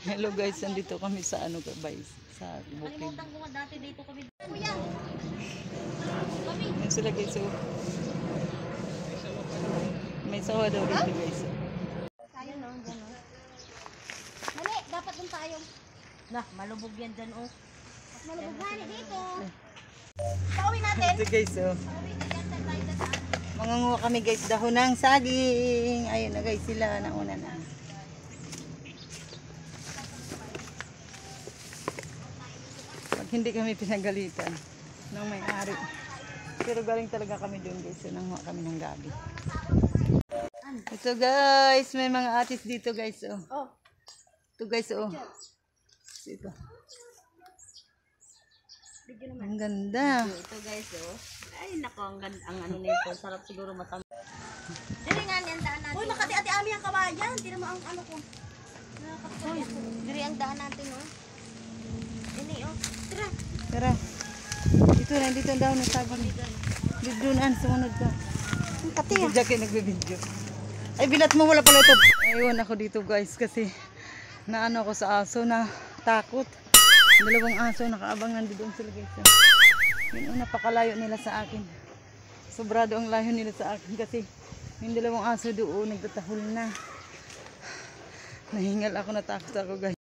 Hello guys, nandito kami sa ano guys, sa bukid. Kalimutan ko nga dati dito kami. Yan sila guys, so may sawa daw dito guys. Tayo no, dyan no. Mali, dapat dun tayo. Nah, malubog yan dyan oh. Mas malubog na dito. Pauwi natin. Ito guys, so mangunguha kami guys, dahon ng saging. Ayun na guys sila, nauna na. Pag hindi kami pinagalitan ng may-ari. Pero galing talaga kami doon guys, so nanguha kami ng gabi. Ito guys, may mga atis dito guys, oh. Oh. Ito guys, oh. Ito. Ang ganda. Ito guys oh. Ay nako, ang ganda ang ano nito. Sarap siguro matamis. Dili nga niyan daan natin. Uy, makati-ati ami ang kawayan. Hindi naman ang ano ko. Uy, dili ang daan natin oh. Ini oh. Tara. Tara. Ito na, dito daw ng saging. Didunaan, sumunod ka. Ang kati ah. Diyan kayo nagbibideo. Ay, binat mo, wala pala ito. Ayun ako dito guys kasi naano ako sa aso na takot. Dalawang aso, nakaabang nandoon sila guys. Yun, napakalayo nila sa akin. Sobrado ang layo nila sa akin kasi yung dalawang aso doon nagtatahol na. Nahingal ako, natakot ako guys.